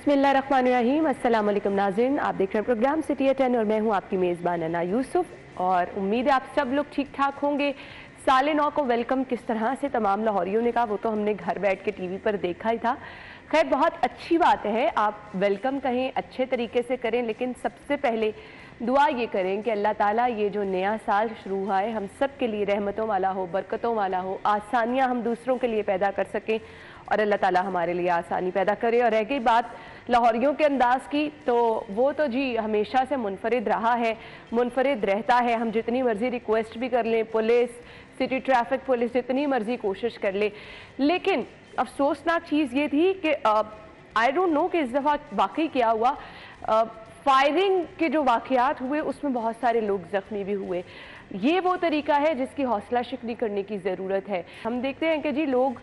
बिस्मिल्लाहिर्रहमानिर्रहीम, अस्सलाम वालेकुम नाज़रीन। आप देख रहे हैं प्रोग्राम सिटी एट 10 और मैं हूं आपकी मेज़बान अन्ना यूसुफ। और उम्मीद है आप सब लोग ठीक ठाक होंगे। साले 9 को वेलकम किस तरह से तमाम लाहौरियों ने कहा, वो तो हमने घर बैठ के टीवी पर देखा ही था। खैर, बहुत अच्छी बात है, आप वेलकम कहें, अच्छे तरीके से करें, लेकिन सबसे पहले दुआ ये करें कि अल्लाह ताला ये जो नया साल शुरू हुआ है हम सब के लिए रहमतों वाला हो, बरकतों वाला हो, आसानियाँ हम दूसरों के लिए पैदा कर सकें और अल्लाह ताला हमारे लिए आसानी पैदा करे। और रह गई बात लाहौरियों के अंदाज़ की, तो वो तो जी हमेशा से मुनफरिद रहा है, मुनफरिद रहता है। हम जितनी मर्ज़ी रिक्वेस्ट भी कर लें, पुलिस, सिटी ट्रैफिक पुलिस जितनी मर्ज़ी कोशिश कर ले, लेकिन अफसोसनाक चीज़ ये थी कि आई डोंट नो कि इस दफ़ा वाकई क्या हुआ। फायरिंग के जो वाक़यात हुए उसमें बहुत सारे लोग ज़ख्मी भी हुए। ये वो तरीका है जिसकी हौसला शिकनी करने की ज़रूरत है। हम देखते हैं कि जी लोग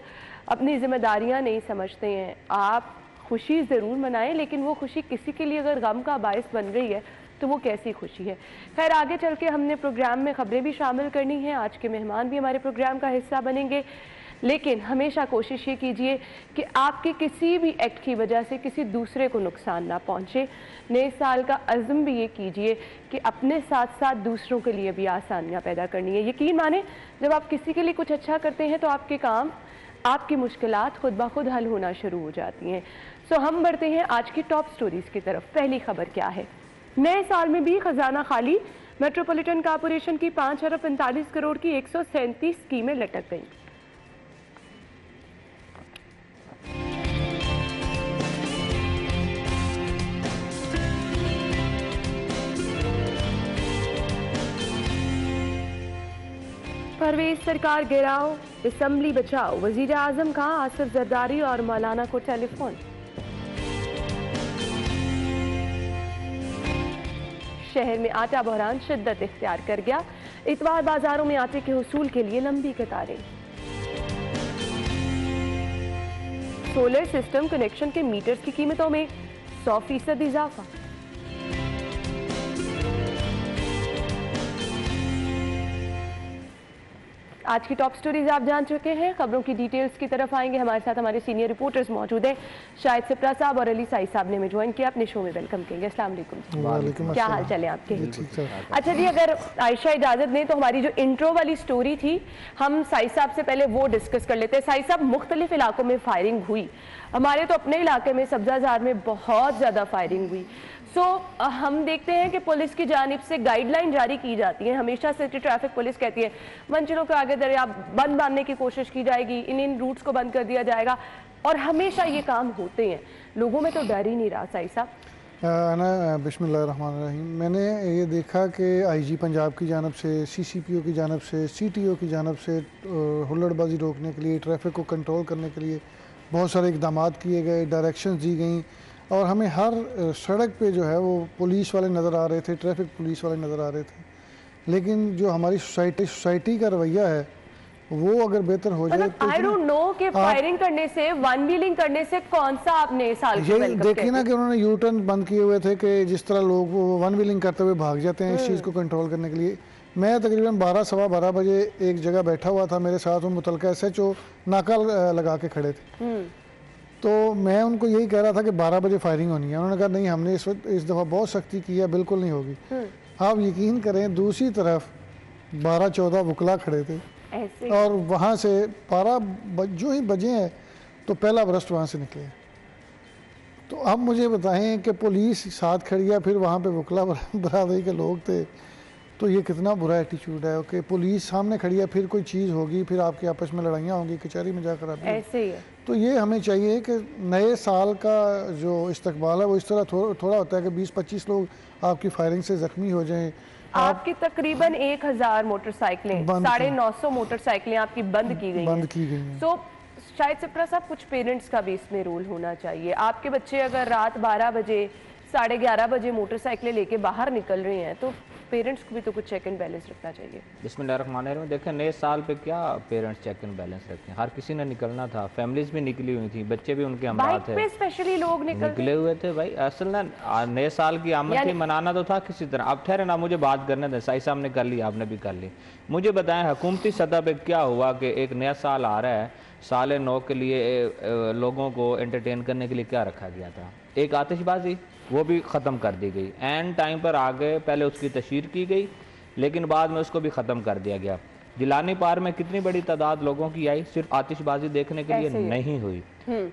अपनी ज़िम्मेदारियां नहीं समझते हैं। आप खुशी ज़रूर मनाएं, लेकिन वो खुशी किसी के लिए अगर गम का बायस बन गई है तो वो कैसी खुशी है। खैर, आगे चल के हमने प्रोग्राम में ख़बरें भी शामिल करनी हैं, आज के मेहमान भी हमारे प्रोग्राम का हिस्सा बनेंगे। लेकिन हमेशा कोशिश ये कीजिए कि आपके किसी भी एक्ट की वजह से किसी दूसरे को नुकसान ना पहुंचे। नए साल का अज़्म भी ये कीजिए कि अपने साथ साथ दूसरों के लिए भी आसानियां पैदा करनी है। यकीन माने, जब आप किसी के लिए कुछ अच्छा करते हैं तो आपके काम, आपकी मुश्किलात खुद ब खुद हल होना शुरू हो जाती हैं। सो हम बढ़ते हैं आज की टॉप स्टोरीज़ की तरफ। पहली खबर क्या है? नए साल में भी खजाना खाली, मेट्रोपॉलिटन कॉरपोरेशन की 5 अरब 45 करोड़ की 137 स्कीमें लटक गईं। परवेज सरकार गिराओ, असम्बली बचाओ, वजीर आजम का आसिफ जरदारी और मौलाना को टेलीफोन। शहर में आटा बहरान शिद्दत इख्तियार कर गया, इतवार बाजारों में आटे के हुसूल के लिए लंबी कतारें। सोलर सिस्टम कनेक्शन के मीटर्स की कीमतों में 100% इजाफा। आज की टॉप स्टोरीज आप जान चुके हैं। खबरों की डिटेल्स की तरफ आएंगे। हमारे साथ हमारे सीनियर रिपोर्टर्स मौजूद हैं। शाहिद सिप्रा साहब और अली साई साहब ने हमें ज्वाइन किया, अपने शो में वेलकम करेंगे। अस्सलाम वालेकुम, क्या हाल चाल है आपके? अच्छा जी, अगर आयशा इजाजत दें तो हमारी जो इंट्रो वाली स्टोरी थी, हम साई साहब से पहले वो डिस्कस कर लेते हैं। साई साहब, मुख्तलिफ इलाकों में फायरिंग हुई, हमारे तो अपने इलाके में सब्जाजार में बहुत ज़्यादा फायरिंग हुई। हम देखते हैं कि पुलिस की जानिब से गाइडलाइन जारी की जाती है। हमेशा सिटी ट्रैफिक पुलिस कहती है मंजिलों के आगे दरिया बंद बांधने की कोशिश की जाएगी, इन रूट्स को बंद कर दिया जाएगा, और हमेशा ये काम होते हैं। लोगों में तो डर ही नहीं रहा। साई साहब, ना बिस्मिल्लाहिर्रहमानिर्रहीम, मैंने ये देखा कि आईजी पंजाब की जानब से, सीसीपीओ की जानब से, सीटीओ की जानब से हुल्लड़बाजी रोकने के लिए, ट्रैफिक को कंट्रोल करने के लिए बहुत सारे इक़दाम किए गए, डायरेक्शंस दी गई, और हमें हर सड़क पे जो है वो पुलिस वाले नज़र आ रहे थे, ट्रैफिक पुलिस वाले नज़र आ रहे थे। लेकिन जो हमारी सोसाइटी का रवैया है वो अगर बेहतर हो जाए तो आई डोंट नो कि फायरिंग करने से, वन व्हीलिंग करने से कौन सा आपने साल ये देखिए ना कि उन्होंने यू टर्न बंद किए हुए थे कि जिस तरह लोग वो वन व्हीलिंग करते हुए भाग जाते हैं। इस चीज़ को कंट्रोल करने के लिए मैं तकरीबन 12 सवा 12 बजे एक जगह बैठा हुआ था, मेरे साथ वो मुतलका SHO नाका लगा के खड़े थे। तो मैं उनको यही कह रहा था कि 12 बजे फायरिंग होनी है। उन्होंने कहा नहीं, हमने इस दफ़ा बहुत सख्ती की है, बिल्कुल नहीं होगी। आप यकीन करें, दूसरी तरफ 12-14 वकला खड़े थे और वहाँ से 12 जो ही बजे हैं तो पहला बरस्ट वहाँ से निकले। तो अब मुझे बताएं कि पुलिस साथ खड़ी है, फिर वहाँ पे वकला बरादरी के लोग थे, तो ये कितना बुरा एटीट्यूड है कि पुलिस सामने खड़ी है, फिर कोई चीज़ होगी, फिर आपके आपस में लड़ाइयाँ होंगी, कचहरी में जाकर आप ऐसे ही है। तो ये हमें चाहिए कि नए साल का जो इस्तकबाल है वो इस तरह थोड़ा होता है कि 20-25 लोग आपकी फायरिंग से ज़ख्मी हो जाएं। आपकी तकरीबन 1000 मोटरसाइकिलें, 950 मोटरसाइकिलें आपकी बंद की गई हैं। तो शायद सिप्रा साहब, कुछ पेरेंट्स का भी इसमें रोल होना चाहिए। आपके बच्चे अगर रात 12 बजे 11:30 बजे मोटरसाइकिलें लेके बाहर निकल रहे हैं तो पेरेंट्स को भी तो कुछ चेक एंड बैलेंस रखना चाहिए। बिस्मिल्लाहिर्रहमानिर्रहीम, देखें नए साल पे क्या पेरेंट्स चेक एंड बैलेंस रखें? हर किसी ने निकलना था, फैमिलीज भी निकली हुई थी, बच्चे भी उनके हमराह थे, स्पेशली लोग निकले हुए थे। भाई असल ना नए साल की आमद थी, मनाना तो था किसी तरह। अब ठहरे ना, मुझे बात करने दें। साई साहब ने कर ली, आपने भी कर ली। मुझे बताएं हुकूमती सतह पे क्या हुआ कि एक नया साल आ रहा है, साल नौ के लिए लोगों को एंटरटेन करने के लिए क्या रखा गया था? एक आतिशबाजी, वो भी ख़त्म कर दी गई। एंड टाइम पर आ गए, पहले उसकी तशहीर की गई लेकिन बाद में उसको भी ख़त्म कर दिया गया। जिलानी पार में कितनी बड़ी तादाद लोगों की आई, सिर्फ आतिशबाजी देखने के लिए नहीं हुई।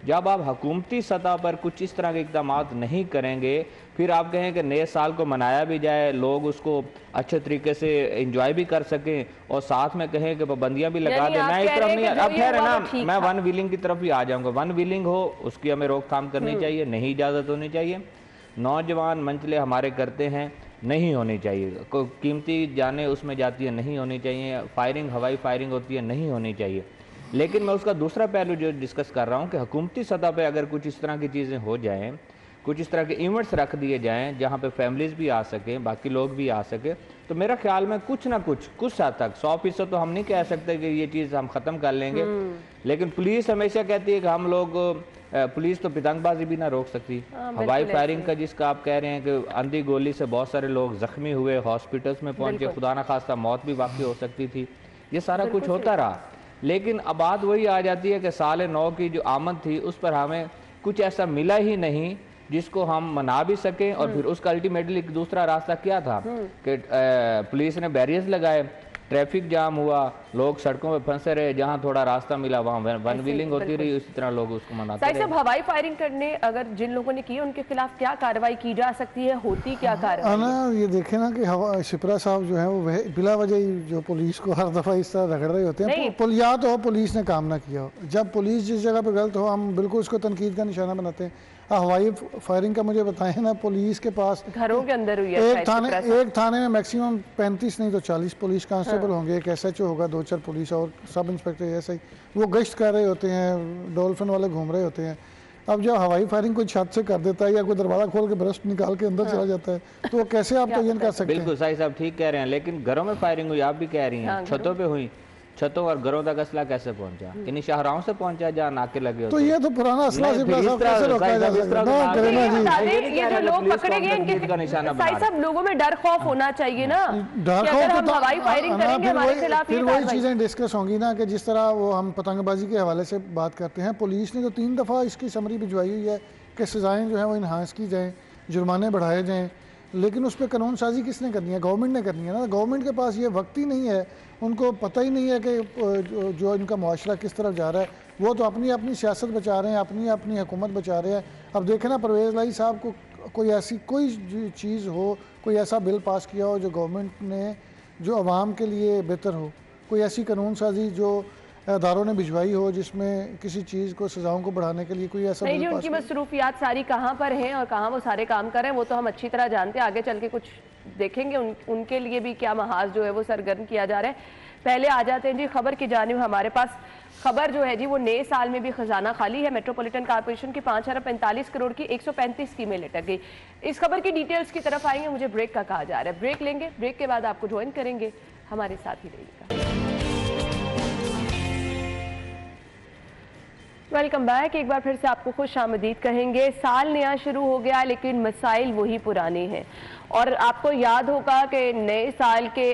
जब आप हुकूमती सतह पर कुछ इस तरह के इक़दाम नहीं करेंगे, फिर आप कहें कि नए साल को मनाया भी जाए, लोग उसको अच्छे तरीके से एंजॉय भी कर सकें और साथ में कहें कि पाबंदियां भी लगा दें। मैं इस तरफ नहीं, अब खैर है ना, मैं वन व्हीलिंग की तरफ भी आ जाऊंगा। वन व्हीलिंग हो उसकी हमें रोकथाम करनी चाहिए, नहीं इजाज़त होनी चाहिए। नौजवान मंचले हमारे करते हैं, नहीं होनी चाहिए। कोई कीमती जाने उसमें जाती है, नहीं होनी चाहिए। फायरिंग, हवाई फायरिंग होती है, नहीं होनी चाहिए। लेकिन मैं उसका दूसरा पहलू जो डिस्कस कर रहा हूँ कि हुकूमती सतह पे अगर कुछ इस तरह की चीज़ें हो जाएं, कुछ इस तरह के इवेंट्स रख दिए जाएं जहाँ पे फैमिलीज़ भी आ सकें, बाकी लोग भी आ सके, तो मेरा ख्याल में कुछ ना कुछ हद तक 100% तो हम नहीं कह सकते कि ये चीज़ हम ख़त्म कर लेंगे। लेकिन पुलिस हमेशा कहती है कि हम लोग, पुलिस तो पतंगबाजी भी ना रोक सकती। हवाई फायरिंग का जिसका आप कह रहे हैं कि अंधी गोली से बहुत सारे लोग ज़ख्मी हुए, हॉस्पिटल्स में पहुँचे, खुदा न खास्ता मौत भी वाक़ई हो सकती थी। ये सारा कुछ होता रहा। लेकिन अब बात वही आ जाती है कि साल नौ की जो आमद थी उस पर हमें कुछ ऐसा मिला ही नहीं जिसको हम मना भी सकें। और फिर उसका अल्टीमेटली एक दूसरा रास्ता क्या था कि पुलिस ने बैरियर्स लगाए, ट्रैफिक जाम हुआ, लोग सड़कों पे फंसे रहे, जहां थोड़ा रास्ता मिला वहां वन व्हीलिंग होती रही, उसी तरह लोग उसको मनाते रहे। साहब, हवाई फायरिंग करने अगर जिन लोगों ने की उनके खिलाफ क्या कार्रवाई की जा सकती है, होती क्या कार्रवाई? ना ये देखे ना कि शिप्रा साहब जो है वो बिला वजह ही जो पुलिस को हर दफ़ा इस तरह रगड़ रहे होते हैं। या तो हो पुलिस ने काम ना किया हो, जब पुलिस जिस जगह पे गलत हो हम बिल्कुल उसको तनकीद का निशाना बनाते हैं। हवाई फायरिंग का मुझे बताएं ना, पुलिस के पास घरों के अंदर हुई है। एक थाने में मैक्सिमम 35 नहीं तो 40 पुलिस कांस्टेबल होंगे, एक SHO होगा, 2-4 पुलिस और सब इंस्पेक्टर, ऐसे ही वो गश्त कर रहे होते हैं, डॉल्फिन वाले घूम रहे होते हैं। अब जब हवाई फायरिंग कोई छत से कर देता है या कोई दरवाजा खोल के ब्रस्ट निकाल के अंदर चला जाता है, तो कैसे आप तयन कर सकते हैं? बिल्कुल सही साहब, ठीक कह रहे हैं। लेकिन घरों में फायरिंग हुई, आप भी कह रही हैं, छतों पे हुई। छतों और घरों तक असला कैसे पहुंचा? इन शाहराहों से पहुंचा जहाँ नाके लगे होते। तो ये तो पुराना असला कैसे रोका जा सकता है? ये जो लोग पकड़े गए इनके निशाना साहब, लोगों में डर खौफ होना चाहिए ना। डर खौफ, हम हवाई फायरिंग करेंगे हमारे खिलाफ, फिर वही चीजें डिस्कस होंगी ना कि जिस तरह वो हम पतंगबाजी के हवाले से बात करते हैं। पुलिस ने तो 3 दफ़ा इसकी समरी भिजवाई हुई है कि सजाएं जो है वो इन्हांस की जाएं, जुर्माने बढ़ाए जाएं, लेकिन उस पर कानून साजी किसने करनी है? गवर्नमेंट ने करनी है ना। गवर्नमेंट के पास ये वक्त ही नहीं है, उनको पता ही नहीं है कि जो इनका मुआशरा किस तरफ जा रहा है। वो तो अपनी अपनी सियासत बचा रहे हैं, अपनी अपनी हुकूमत बचा रहे हैं। अब देखें ना, परवेज़ लाई साहब को कोई ऐसी कोई चीज़ हो, कोई ऐसा बिल पास किया हो जो गवर्नमेंट ने, जो आवाम के लिए बेहतर हो, कोई ऐसी कानून साजी जो अदारों ने भिजवाई हो जिसमें किसी चीज़ को, सजाओं को बढ़ाने के लिए कोई ऐसा नहीं जी। उनकी मसरूफियात सारी कहाँ पर हैं और कहाँ वो सारे काम कर रहे हैं वो तो हम अच्छी तरह जानते हैं। आगे चल के कुछ देखेंगे उनके लिए भी क्या महाज जो है वो सरगर्म किया जा रहा है। पहले आ जाते हैं जी खबर की जानिब। हमारे पास खबर जो है जी वो नए साल में भी खजाना खाली है। मेट्रोपॉलिटन कॉर्पोरेशन की 5 अरब 45 करोड़ की 135 स्कीमें लटक गई। इस खबर की डिटेल्स की तरफ आएंगे, मुझे ब्रेक का कहा जा रहा है। ब्रेक लेंगे, ब्रेक के बाद आपको ज्वाइन करेंगे, हमारे साथ ही रहिएगा। Welcome back. एक बार फिर से आपको खुश आमदीद कहेंगे। साल नया शुरू हो गया लेकिन मसाइल वही पुराने हैं। और आपको याद होगा कि नए साल के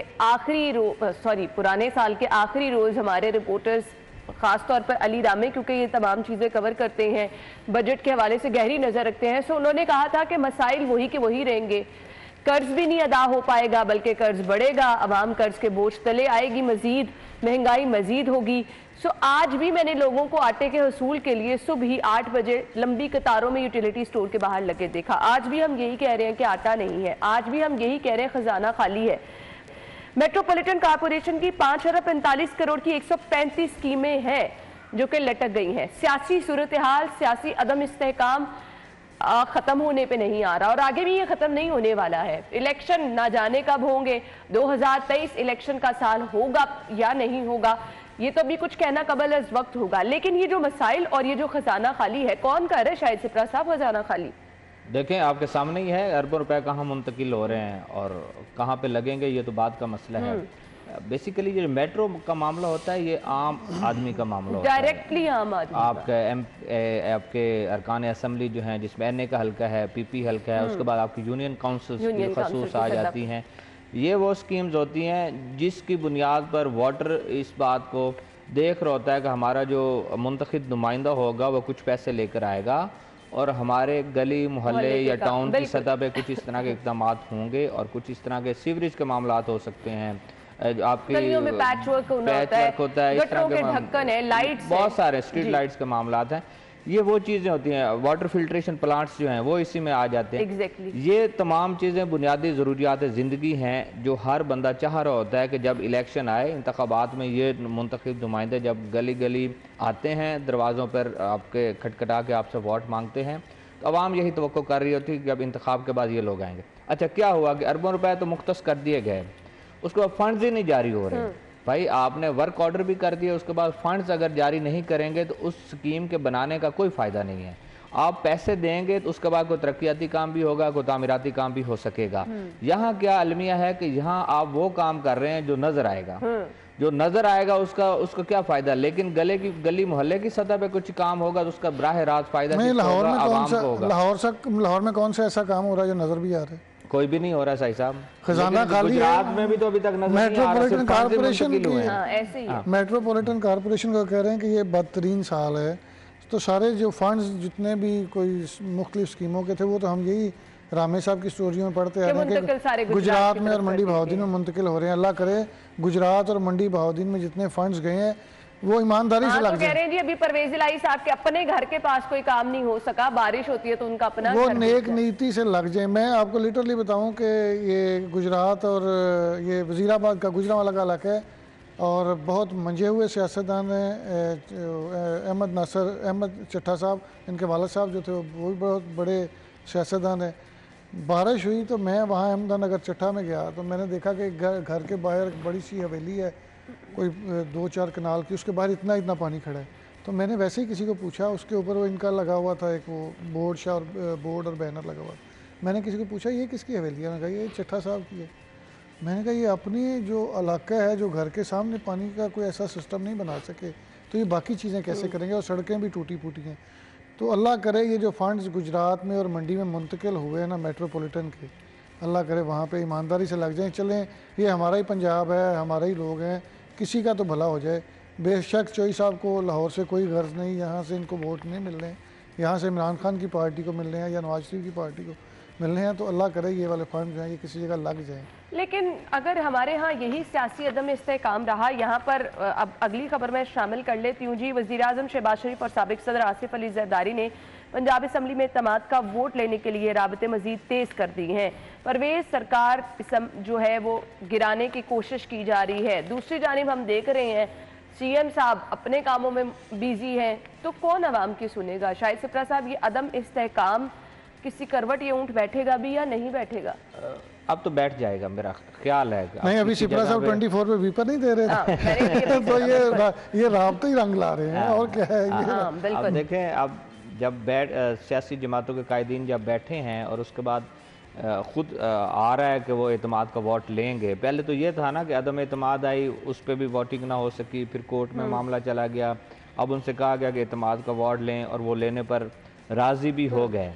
पुराने साल के आखिरी रोज़ हमारे रिपोर्टर्स, ख़ास तौर पर अली रामे, क्योंकि ये तमाम चीज़ें कवर करते हैं, बजट के हवाले से गहरी नज़र रखते हैं, सो उन्होंने कहा था कि मसाइल वही के वही रहेंगे। कर्ज भी नहीं अदा हो पाएगा बल्कि कर्ज बढ़ेगा, आवाम कर्ज के बोझ तले आएगी, मजीद महंगाई मजीद होगी। सो आज भी मैंने लोगों को आटे के हसूल के लिए सुबह ही 8 बजे लंबी कतारों में यूटिलिटी स्टोर के बाहर लगे देखा। आज भी हम यही कह रहे हैं कि आटा नहीं है, आज भी हम यही कह रहे हैं खजाना खाली है। मेट्रोपॉलिटन कॉर्पोरेशन की 5 अरब 45 करोड़ की 135 स्कीमें हैं जो कि लटक गई हैं। सियासी सूरत हाल, सियासी अदम इस्तेहकाम खत्म होने पे नहीं आ रहा और आगे भी ये खत्म नहीं होने वाला है। इलेक्शन ना जाने कब होंगे, 2023 इलेक्शन का साल होगा या नहीं होगा, ये तो अभी कुछ कहना कबल अज़ वक्त होगा। लेकिन ये जो मसाइल और ये जो खजाना खाली है, कौन कर रहा है शाहिद सिप्रा साहब खजाना खाली? देखें आपके सामने ही है, अरबों रुपए कहाँ मुंतकिल हो रहे हैं और कहाँ पे लगेंगे, ये तो बात का मसला है। बेसिकली ये मेट्रो का मामला होता है, ये आम आदमी का मामला होता है, डायरेक्टली आम आदमी। आपके अरकान असम्बली जो हैं, जिसमें NA का हल्का है, PP हल्का है, उसके बाद आपकी यूनियन काउंसिल खसूस आ जाती हैं। ये वो स्कीम्स होती हैं जिसकी बुनियाद पर वोटर इस बात को देख रहा होता है कि हमारा जो मुंतखब नुमाइंदा होगा वो कुछ पैसे लेकर आएगा और हमारे गली मोहल्ले या टाउन की सतह पे कुछ इस तरह के इक़दाम होंगे और कुछ इस तरह के सीवरेज के मामला हो सकते हैं, आपकी गलियों में पैच वर्क होता है, इस तरह के ढक्कन है, लाइट्स, बहुत सारे स्ट्रीट लाइट्स के मामला हैं। ये वो चीज़ें होती हैं, वाटर फिल्ट्रेशन प्लांट्स जो हैं वो इसी में आ जाते हैं। Exactly. ये तमाम चीज़ें बुनियादी ज़रूरियात ज़िंदगी हैं जो हर बंदा चाह रहा होता है कि जब इलेक्शन आए, इंतखाबात में ये मुंतखब नुमाइंदे जब गली गली आते हैं, दरवाज़ों पर आपके खटखटा के आपसे वोट मांगते हैं, तो अवाम यही तवक्को कर रही होती है कि जब इंतखाब के बाद ये लोग आएंगे। अच्छा, क्या हुआ कि अरबों रुपए तो मुख्तस कर दिए गए, उसके बाद फंड्स ही नहीं जारी हो रहे। भाई आपने वर्क ऑर्डर भी कर दिया, उसके बाद फंड्स अगर जारी नहीं करेंगे तो उस स्कीम के बनाने का कोई फ़ायदा नहीं है। आप पैसे देंगे तो उसके बाद कोई तरक्याती काम भी होगा, कोई तामीराती काम भी हो सकेगा। यहाँ क्या अलमिया है कि यहाँ आप वो काम कर रहे हैं जो नज़र आएगा, जो नज़र आएगा उसका क्या फ़ायदा, लेकिन गली मोहल्ले की सतह पे कुछ काम होगा तो उसका बराह रास्त फ़ायदा लाहौर में कौन सा ऐसा काम हो रहा है जो नज़र भी आ रहा है? कोई भी नहीं हो रहा सही साहब, खजाना खाली है। गुजरात में भी तो अभी तक मेट्रोपॉलिटन कॉर्पोरेशन ऐसे ही मेट्रोपॉलिटन कॉर्पोरेशन को कह रहे हैं कि ये बदतरीन साल है, तो सारे जो फंड्स जितने भी कोई मुख्तलिफ स्कीमों के थे वो तो हम यही रामे साहब की स्टोरियों में पढ़ते आ रहे हैं कि गुजरात में और मंडी बहाउद्दीन में मुंतकिल हो रहे हैं। अल्लाह करे गुजरात और मंडी बहाउद्दीन में जितने फंड्स गए हैं वो ईमानदारी से लग तो कह रहे हैं जी अभी परवेज इलाही साहब के अपने घर के पास कोई काम नहीं हो सका, बारिश होती है तो उनका अपना वो नेक नीति से लग जाए। मैं आपको लिटरली बताऊं कि ये गुजरात और ये वजीराबाद का गुजरांवाला का इलाका है और बहुत मंजे हुए सियासतदान हैं। अहमद चट्टा साहब, इनके वालिद साहब जो थे वो भी बहुत बड़े सियासतदान हैं। बारिश हुई तो मैं वहाँ अहमदानगर चट्टा में गया तो मैंने देखा कि घर के बाहर एक बड़ी सी हवेली है, कोई 2-4 कनाल की, उसके बाहर इतना पानी खड़ा है। तो मैंने वैसे ही किसी को पूछा, उसके ऊपर वो इनका लगा हुआ था एक वो बोर्ड और बैनर लगा हुआ। मैंने किसी को पूछा ये किसकी हवेली है? मैंने कहा ये चट्टा साहब की है। मैंने कहा ये अपनी जो इलाका है, जो घर के सामने पानी का कोई ऐसा सिस्टम नहीं बना सके तो ये बाकी चीज़ें कैसे करेंगे? और सड़कें भी टूटी फूटी हैं। तो अल्लाह करे ये जो फंड्स गुजरात में और मंडी में मुंतकिल हुए हैं ना मेट्रोपॉलिटन के, अल्लाह करे वहाँ पे ईमानदारी से लग जाएं। चलें, ये हमारा ही पंजाब है, हमारे ही लोग हैं, किसी का तो भला हो जाए। बेशक चोई साहब को लाहौर से कोई गर्ज नहीं, यहाँ से इनको वोट नहीं मिल रहे हैं, यहाँ से इमरान खान की पार्टी को मिल रहे हैं या नवाज शरीफ की पार्टी को मिल रहे हैं, तो अल्लाह करे ये वाले फंड जो हैं ये किसी जगह लग जाएँ। लेकिन अगर हमारे यहाँ यही सियासी अदम इस्तेहकाम रहा, यहाँ पर अब अगली खबर में शामिल कर लेती हूँ जी। वज़ीर-ए-आज़म शहबाज शरीफ और साबिक सदर आसिफ अली ज़रदारी ने पंजाब असम्बली में इत्तेमाद का वोट लेने के लिए राबते मजीद तेज़ कर दी हैं। परवेज सरकार जो है वो गिराने की कोशिश की जा रही है। दूसरी जानिब हम देख रहे हैं सीएम साहब अपने कामों में बिजी हैं, तो कौन अवाम की सुनेगा? शाहिद सिपरा साहब, ये अदम इस्तेहकाम किसी करवट ये ऊँट बैठेगा भी या नहीं बैठेगा? अब तो बैठ जाएगा मेरा ख्याल है। नहीं, अभी सिपरा साहब 24 पे वीपर नहीं दे रहे थे तो ये राब्ते ही रंग ला रहे हैं और क्या है ये। अब देखें, अब जब सियासी जमातों के कायदीन जब बैठे हैं और उसके बाद खुद आ रहा है कि वो एतमाद का वोट लेंगे। पहले तो ये था ना कि अदम एतमाद आई, उस पर भी वोटिंग ना हो सकी, फिर कोर्ट में मामला चला गया। अब उनसे कहा गया कि एतमाद का वोट लें और वो लेने पर राज़ी भी हो गए।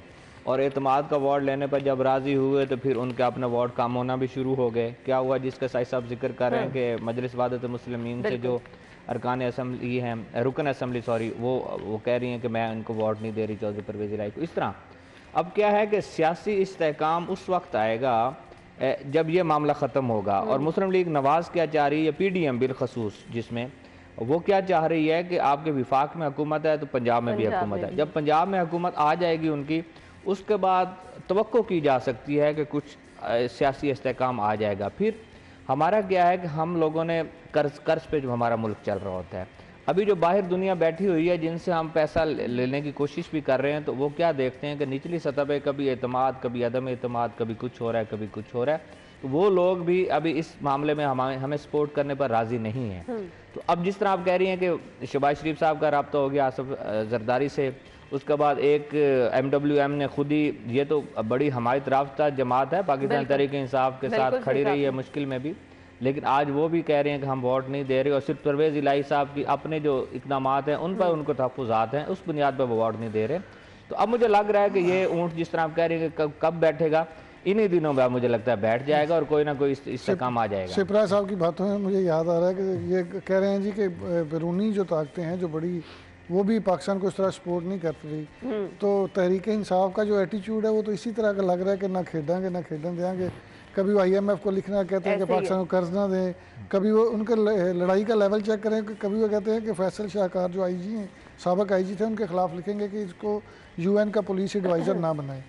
और एतमाद का वोट लेने पर जब राज़ी हुए तो फिर उनके अपने वोट कम होना भी शुरू हो गए। क्या हुआ जिसका साहिब साहब जिक्र कर रहे हैं कि मजलिस वादत मुस्लिमीन से जो अरकान असम्बली हैं, रुकन असम्बली सॉरी, वो कह रही हैं कि मैं उनको वोट नहीं दे रही चौधरी परवेज़ इलाही को। इस तरह अब क्या है कि सियासी इस्तेहकाम उस वक्त आएगा जब ये मामला ख़त्म होगा। और मुस्लिम लीग नवाज़ क्या चाह रही है, PDM बिलखसूस, जिसमें वो क्या चाह रही है कि आपके विफाक में हुकूमत है तो पंजाब में भी हुकूमत है। जब पंजाब में हुकूमत आ जाएगी उनकी, उसके बाद तवक्को की जा सकती है कि कुछ सियासी इस्तेहकाम आ जाएगा। फिर हमारा क्या है कि हम लोगों ने कर्ज पे जो हमारा मुल्क चल रहा होता है, अभी जो बाहर दुनिया बैठी हुई है जिनसे हम पैसा लेने की कोशिश भी कर रहे हैं, तो वो क्या देखते हैं कि निचली सतह पे कभी एतमाद, कभी अदम एतमाद, कभी कुछ हो रहा है, कभी कुछ हो रहा है। तो वो लोग भी अभी इस मामले में हमें सपोर्ट करने पर राज़ी नहीं है। तो अब जिस तरह आप कह रही हैं कि शहबाज शरीफ साहब का रब्ता हो गया आसिफ जरदारी से, उसके बाद एक MWM ने खुद ही, ये तो बड़ी हमायत राफ्ता जमात है, पाकिस्तान तहरीक इंसाफ के साथ खड़ी रही है मुश्किल में भी, लेकिन आज वो भी कह रहे हैं कि हम वोट नहीं दे रहे। और सिर्फ परवेज़ इलाही साहब की अपने जो इक़दामात हैं उन पर उनको तहफ़्फ़ुज़ात हैं, उस बुनियाद पर वो वोट नहीं दे रहे। तो अब मुझे लग रहा है कि ये ऊँट जिस तरह आप कह रहे हैं कि कब बैठेगा, इन्हीं दिनों में मुझे लगता है बैठ जाएगा और कोई ना कोई इससे काम आ जाएगा। शिप्रा साहब की बातों में मुझे याद आ रहा है कि ये कह रहे हैं जी कि बैरूनी जो ताकतें हैं जो बड़ी, वो भी पाकिस्तान को इस तरह सपोर्ट नहीं करती रही। तो तहरीक इंसाफ का जो एटीट्यूड है वो तो इसी तरह का लग रहा है कि ना खेडेंगे ना खेडन देंगे। कभी वो IMF को लिखना कहते हैं कि पाकिस्तान को कर्ज ना दें, कभी वो उनके लड़ाई का लेवल चेक करें, कभी वो कहते हैं कि फैसल शाहकार जो IG हैं, साबिक IG थे, उनके खिलाफ लिखेंगे कि इसको UN का पुलिस एडवाइज़र ना बनाए।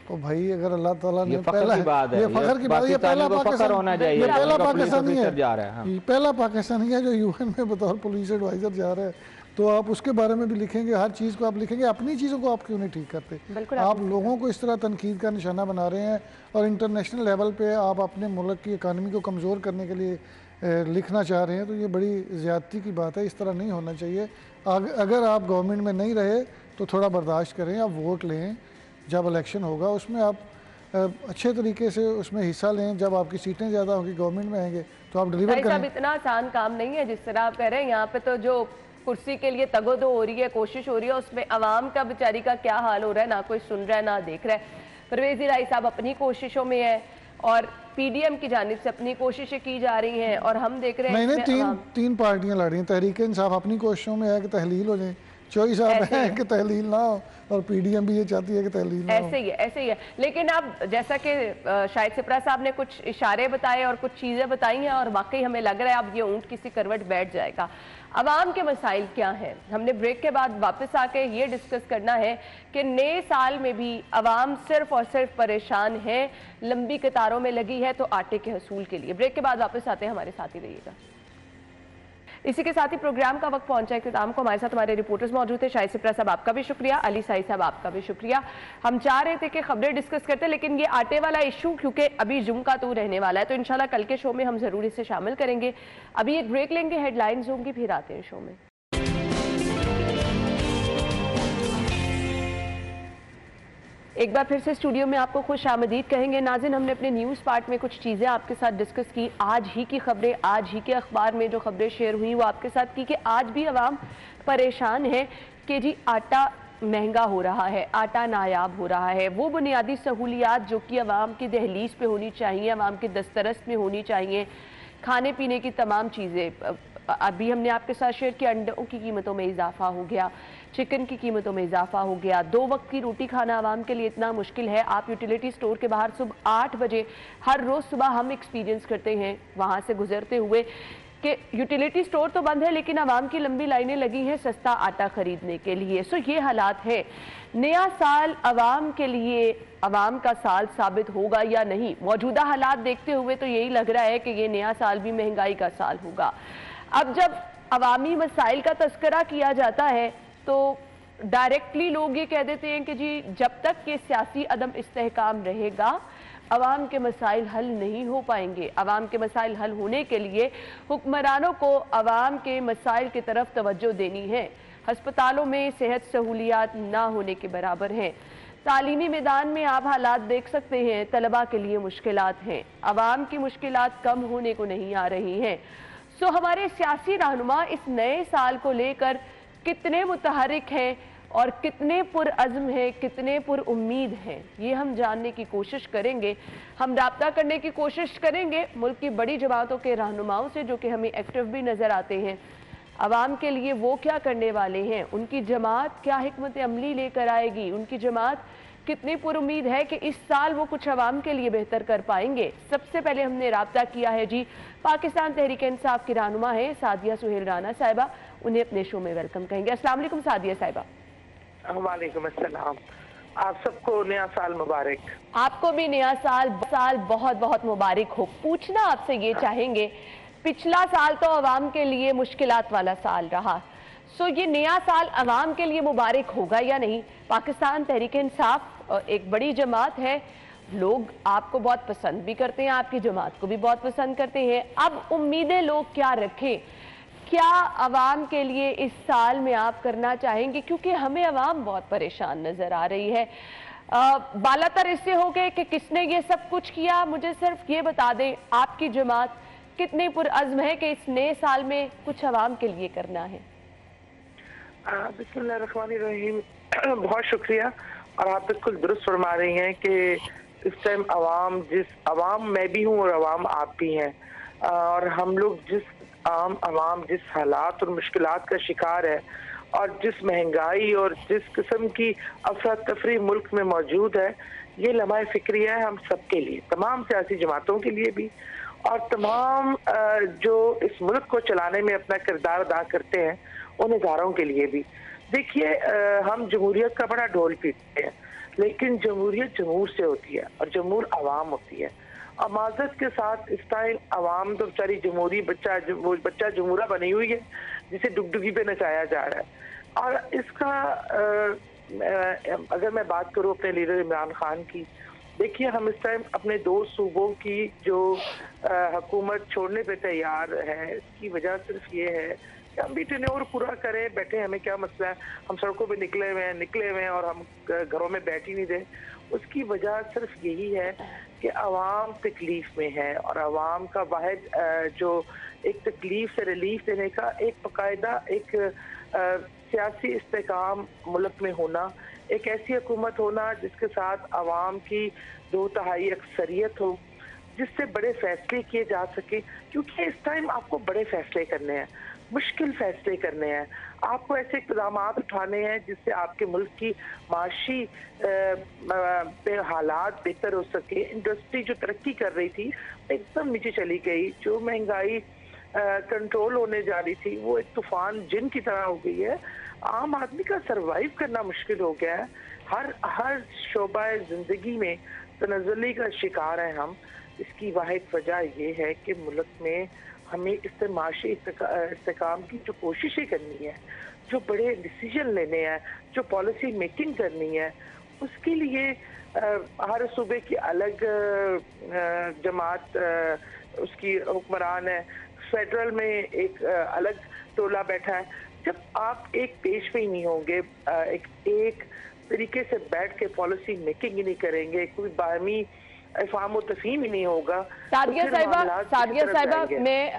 तो भाई अगर अल्लाह ताला ने पहला, ये फखर की बात है, ये पहला पाकिस्तान होना चाहिए, ये पहला पाकिस्तानी है, पहला पाकिस्तानी है जो UN में बतौर पुलिस एडवाइज़र जा रहा है। तो आप उसके बारे में भी लिखेंगे, हर चीज़ को आप लिखेंगे, अपनी चीज़ों को आप क्यों नहीं ठीक करते? आप लोगों को इस तरह तनकीद का निशाना बना रहे हैं और इंटरनेशनल लेवल पे आप अपने मुल्क की इकानमी को कमज़ोर करने के लिए लिखना चाह रहे हैं। तो ये बड़ी ज़्यादती की बात है, इस तरह नहीं होना चाहिए। अगर आप गवर्नमेंट में नहीं रहे तो थोड़ा बर्दाश्त करें, आप वोट लें, जब इलेक्शन होगा उसमें आप अच्छे तरीके से उसमें हिस्सा लें। जब आपकी सीटें ज़्यादा होंगी गवर्नमेंट में आएंगे तो आप डिलीवर करें। इतना आसान काम नहीं है जिस तरह आप कह रहे हैं। यहाँ पे तो जो कुर्सी के लिए तगोदो हो रही है, कोशिश हो रही है, उसमें आवाम का बेचारी का क्या हाल हो रहा है, ना कोई सुन रहा है ना देख रहा है। परवेज इलाही साहब अपनी कोशिशों में है और PDM की जानिब से अपनी कोशिशें की जा रही हैं और हम देख रहे हैं नहीं, तीन पार्टियां लड़ रही हैं। तहरीक इंसाफ अपनी कोशिशों में है कि तहलील हो जाए, चौधरी साहब है कि तहलील ना हो, और PDM भी ये चाहती है कि तहलील ना हो। ऐसे ही है। लेकिन अब जैसा कि शायद सिप्रा साहब ने कुछ इशारे बताए और कुछ चीज़ें बताई हैं और वाकई हमें लग रहा है अब ये ऊंट किसी करवट बैठ जाएगा। अवाम के मसाइल क्या हैं, हमने ब्रेक के बाद वापस आके ये डिस्कस करना है कि नए साल में भी अवाम सिर्फ और सिर्फ परेशान है, लंबी कतारों में लगी है तो आटे के हसूल के लिए। ब्रेक के बाद वापस आते हैं, हमारे साथ ही रहिएगा। इसी के साथ ही प्रोग्राम का वक्त पहुंचा इख्तिताम को। हमारे साथ हमारे रिपोर्टर्स मौजूद थे। शाहिद सिप्रा साहब आपका भी शुक्रिया, अली साई साहब आपका भी शुक्रिया। हम चाह रहे थे कि खबरें डिस्कस करते, लेकिन ये आटे वाला इशू क्योंकि अभी जुम का तो रहने वाला है तो इंशाल्लाह कल के शो में हम जरूर इसे शामिल करेंगे। अभी एक ब्रेक लेंगे, हेडलाइंस होंगी, फिर आते हैं शो में। एक बार फिर से स्टूडियो में आपको खुश आमदीद कहेंगे। नाज़रीन, हमने अपने न्यूज़ पार्ट में कुछ चीज़ें आपके साथ डिस्कस की। आज ही की खबरें, आज ही के अखबार में जो खबरें शेयर हुई वो आपके साथ की कि आज भी अवाम परेशान है कि जी आटा महंगा हो रहा है, आटा नायाब हो रहा है। वो बुनियादी सहूलियात जो कि अवाम की दहलीज पे होनी चाहिए, अवाम की दस्तरस में होनी चाहिए, खाने पीने की तमाम चीज़ें। अभी हमने आपके साथ शेयर किया, अंडों की कीमतों में इजाफा हो गया, चिकन की कीमतों में इजाफा हो गया, 2 वक्त की रोटी खाना आवाम के लिए इतना मुश्किल है। आप यूटिलिटी स्टोर के बाहर सुबह 8 बजे हर रोज़ सुबह हम एक्सपीरियंस करते हैं वहाँ से गुजरते हुए कि यूटिलिटी स्टोर तो बंद है लेकिन आवाम की लंबी लाइनें लगी हैं सस्ता आटा खरीदने के लिए। सो ये हालात है। नया साल आवाम के लिए आवाम का साल साबित होगा या नहीं, मौजूदा हालात देखते हुए तो यही लग रहा है कि ये नया साल भी महंगाई का साल होगा। अब जब अवामी मसाइल का तस्करा किया जाता है तो डायरेक्टली लोग ये कह देते हैं कि जी जब तक ये सियासी अदम इस्तेहकाम रहेगा अवाम के मसाइल हल नहीं हो पाएंगे। अवाम के मसाइल हल होने के लिए हुक्मरानों को अवाम के मसाइल की तरफ तवज्जो देनी है। हस्पतालों में सेहत सहूलियात ना होने के बराबर हैं। तालीमी मैदान में आप हालात देख सकते हैं, तलबा के लिए मुश्किलात हैं, अवाम की मुश्किलात कम होने को नहीं आ रही हैं। सो हमारे सियासी रहनुमा इस नए साल को लेकर कितने मुतहरिक हैं और कितने पुरअज़्म हैं, कितने पुरउम्मीद हैं, ये हम जानने की कोशिश करेंगे। हम राब्ता करने की कोशिश करेंगे मुल्क की बड़ी जमातों के रहनुमाओं से जो कि हमें एक्टिव भी नज़र आते हैं। अवाम के लिए वो क्या करने वाले हैं, उनकी जमात क्या हिकमत अमली लेकर आएगी, उनकी जमात कितनी पुरुम्मीद है कि इस साल वो कुछ अवाम के लिए बेहतर कर पाएंगे। सबसे पहले हमने राब्ता किया है जी पाकिस्तान तहरीक इंसाफ की रहनुमा है सादिया सुहेल राना साहिबा, उन्हें अपने शो में वेलकम कहेंगे। अस्सलाम वालेकुम सादिया साहिबा। वालेकुम अस्सलाम, आप सबको नया साल मुबारक। आपको भी नया साल बहुत बहुत मुबारक हो। पूछना आपसे ये चाहेंगे, पिछला साल तो अवाम के लिए मुश्किलात वाला साल रहा, सो ये नया साल अवाम के लिए मुबारक होगा या नहीं? पाकिस्तान तहरीक इंसाफ एक बड़ी जमात है, लोग आपको बहुत पसंद भी करते हैं, आपकी जमात को भी बहुत पसंद करते हैं। अब उम्मीदें लोग क्या रखें, क्या अवाम के लिए इस साल में आप करना चाहेंगे? क्योंकि हमें अवाम बहुत परेशान नजर आ रही है। बालातर इससे हो गए कि किसने ये सब कुछ किया। मुझे सिर्फ ये बता दें, आपकी जमात कितने पुरअज़्म है कि इस नए साल में कुछ अवाम के लिए करना है? बिस्मिल्लाहिर्रहमानिर्रहीम, बहुत शुक्रिया। और आप बिल्कुल दुरुस्त फरमा रही हैं कि इस टाइम अवाम मैं भी हूँ और अवाम आप भी हैं, और हम लोग अवाम जिस हालात और मुश्किलात का शिकार है और जिस महंगाई और जिस किस्म की अफरा तफरी मुल्क में मौजूद है, ये लम्हा फिक्रिया है हम सबके लिए, तमाम सियासी जमातों के लिए भी और तमाम जो इस मुल्क को चलाने में अपना किरदार अदा करते हैं उन इदारों के लिए भी। देखिए, हम जमहूरियत का बड़ा ढोल पीटते हैं, लेकिन जमहूरियत जमहूर से होती है और जमहूर अवाम होती है। और माजरत के साथ इस टाइम अवाम तो बेचारी जमहूरी बच्चा जमहूरा बनी हुई है जिसे डुगडुगी पे नचाया जा रहा है। और इसका अगर मैं बात करूं अपने लीडर इमरान खान की, देखिए हम इस टाइम अपने 2 सूबों की जो हुकूमत छोड़ने पे तैयार है, इसकी वजह सिर्फ ये है कि हम भी टेन्योर पूरा करें, बैठे, हमें क्या मसला है, हम सड़कों पे निकले हुए हैं और हम घरों में बैठ ही नहीं रहे। उसकी वजह सिर्फ यही है कि अवाम तकलीफ में है और अवाम का वाहिद जो एक तकलीफ से रिलीफ देने का एक बाकायदा एक सियासी इस्तेकाम मुल्क में होना, एक ऐसी हुकूमत होना जिसके साथ अवाम की 2/3 अक्सरियत हो, जिससे बड़े फैसले किए जा सके। क्योंकि इस टाइम आपको बड़े फैसले करने हैं, मुश्किल फैसले करने हैं, आपको ऐसे इक़दाम उठाने हैं जिससे आपके मुल्क की माशी पे हालात बेहतर हो सके। इंडस्ट्री जो तरक्की कर रही थी एकदम नीचे चली गई, जो महंगाई कंट्रोल होने जा रही थी वो एक तूफान जिन की तरह हो गई है। आम आदमी का सरवाइव करना मुश्किल हो गया है। हर शोबा जिंदगी में तनज़्ज़ुली का शिकार है हम। इसकी वाहिद वजह ये है कि मुल्क में हमें इस माशी इस्तेकाम की जो कोशिशें करनी है, जो बड़े डिसीजन लेने हैं, जो पॉलिसी मेकिंग करनी है, उसके लिए हर सूबे की अलग जमात उसकी हुक्मरान है, फेडरल में एक अलग टोला बैठा है। जब आप एक पेज पे ही नहीं होंगे, एक तरीके से बैठ के पॉलिसी मेकिंग ही नहीं करेंगे, कोई बाहमी इफ़हाम व तफ़हीम ही नहीं होगा। सादिया साहिबा,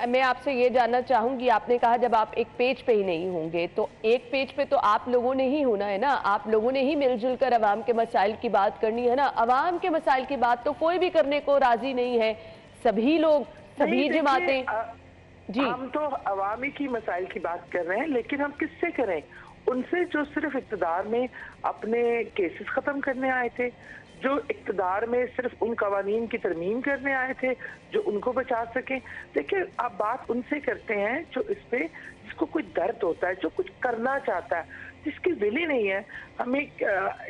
मैं आपसे ये जानना चाहूंगी, आपने कहा जब आप एक पेज पे ही नहीं होंगे, तो एक पेज पे तो आप लोगों ने ही होना है ना, आप लोगों ने ही मिलजुल कर अवाम के मसाइल की बात करनी है ना। अवाम के मसाइल की बात तो कोई भी करने को राजी नहीं है, सभी लोग, सभी जमातें। जी, हम तो अवामी की मसाइल की बात कर रहे हैं, लेकिन हम किससे करें? उनसे जो सिर्फ इक़्तिदार में अपने केसेस खत्म करने आए थे, जो इक़्तिदार में सिर्फ उन कवानीन की तरमीम करने आए थे जो उनको बचा सकें। देखिए, आप बात उनसे करते हैं जो इस पे जिसको कोई दर्द होता है, जो कुछ करना चाहता है, जिसकी दिल ही नहीं है। हमें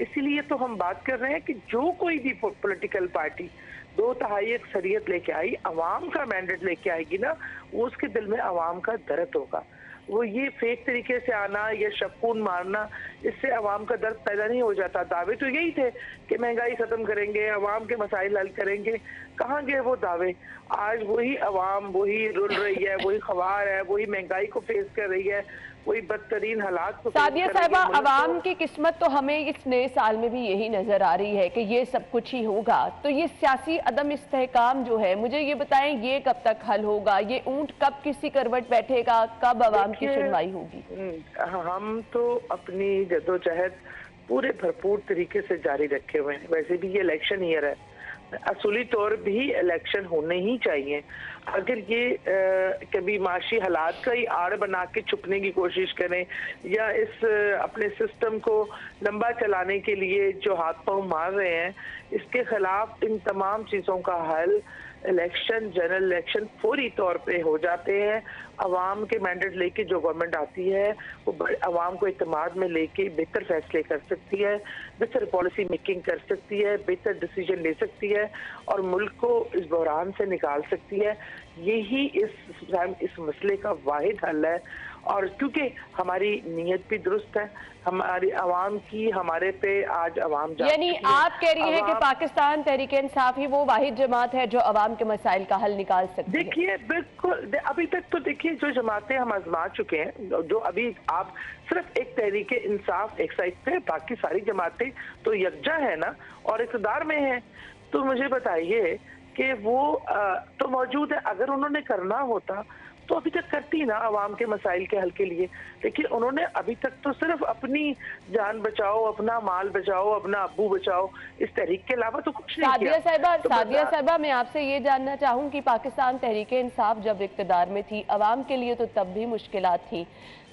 इसीलिए तो हम बात कर रहे हैं कि जो कोई भी पॉलिटिकल पार्टी 2/3 अक्सरियत लेके आई, अवाम का मैंडेट लेके आएगी ना, वो उसके दिल में अवाम का दर्द होगा। वो ये फेक तरीके से आना या शक्कून मारना, इससे अवाम का दर्द पैदा नहीं हो जाता। दावे तो यही थे कि महंगाई खत्म करेंगे, अवाम के मसाइल हल करेंगे। कहाँ गए वो दावे? आज वही अवाम वही रुल रही है, वही ख्वार है, वही महंगाई को फेस कर रही है, वही बदतरीन हालात को। सादिया साहिबा, अवाम की किस्मत तो हमें इस नए साल में भी यही नजर आ रही है कि ये सब कुछ ही होगा। तो ये सियासी अदम इस्तेहकाम जो है, मुझे ये बताएं, ये कब तक हल होगा? ये ऊंट कब किसी करवट बैठेगा? कब अवाम की सुनवाई होगी? हम तो अपनी जदोजहद पूरे भरपूर तरीके से जारी रखे हुए हैं। वैसे भी ये इलेक्शन ईयर है, असूली तौर भी इलेक्शन होने ही चाहिए। अगर ये कभी माशी हालात का ही आड़ बना के छुपने की कोशिश करें या इस अपने सिस्टम को लंबा चलाने के लिए जो हाथ पांव मार रहे हैं, इसके खिलाफ इन तमाम चीज़ों का हल इलेक्शन, जनरल इलेक्शन फौरी तौर पे हो जाते हैं। अवाम के मैंडेट लेके जो गवर्नमेंट आती है वो अवाम को इत्मीनान में लेके बेहतर फैसले कर सकती है, बेहतर पॉलिसी मेकिंग कर सकती है, बेहतर डिसीजन ले सकती है और मुल्क को इस बहरान से निकाल सकती है। यही इस मसले का वाहिद हल है। और क्योंकि हमारी नीयत भी दुरुस्त है, हमारी अवाम की हमारे पे आज अवाम, यानी आप कह रही हैं कि पाकिस्तान तहरीक इंसाफ ही वो वाहिद जमात है जो अवाम के मसाइल का हल निकाल सकती है। देखिए, बिल्कुल, अभी तक तो देखिए जो जमातें हम आजमा चुके हैं, जो अभी आप सिर्फ एक तहरीक इंसाफ एक साइड पे, बाकी सारी जमातें तो यकजा है ना और इक़्तिदार में है। तो मुझे बताइए कि वो तो मौजूद है। अगर उन्होंने करना होता तो अभी तक करती ना आवाम के मसाइल के हल के लिए। लेकिन उन्होंने अभी तक तो सिर्फ अपनी जान बचाओ, अपना माल बचाओ, अपना अब्बू बचाओ, इस तहरीक के अलावा तो कुछ नहीं किया। सादिया साहिबा, मैं आपसे ये जानना चाहूँ कि पाकिस्तान तहरीक-ए-इंसाफ जब इक़्तिदार में थी, अवाम के लिए तो तब भी मुश्किलात थी,